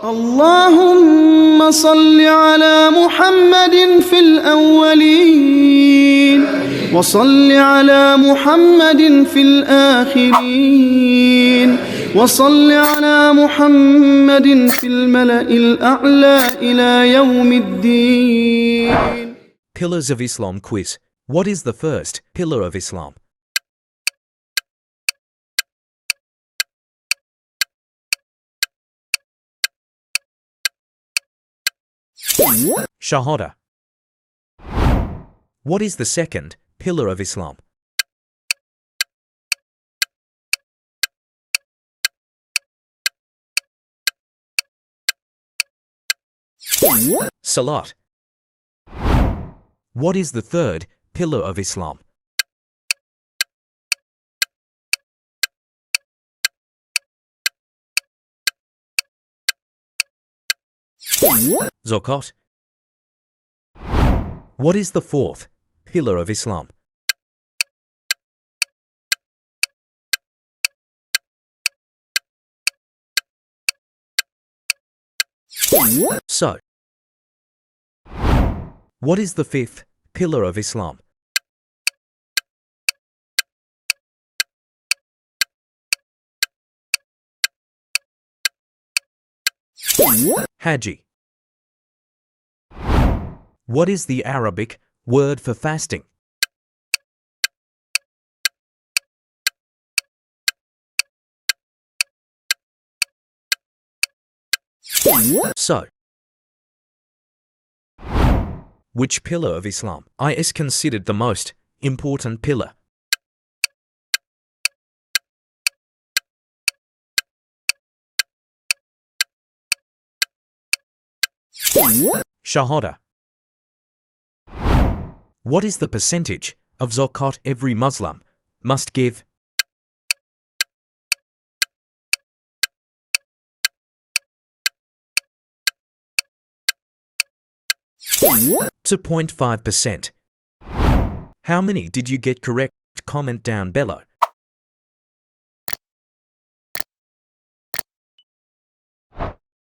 اللهم صل على محمد في الأولين وصل على محمد في الآخرين وصل على محمد في الملأ الأعلى إلى يوم الدين. Pillars of Islam quiz. What is the first pillar of Islam? Shahada. What is the second pillar of Islam? Salat. What is the third pillar of Islam? Zakat. What is the fourth pillar of Islam? So, what is the fifth pillar of Islam? Haji. What is the Arabic word for fasting? So, which pillar of Islam is considered the most important pillar? Shahada. What is the percentage of zakat every Muslim must give? To 0.5%. How many did you get correct? Comment down below.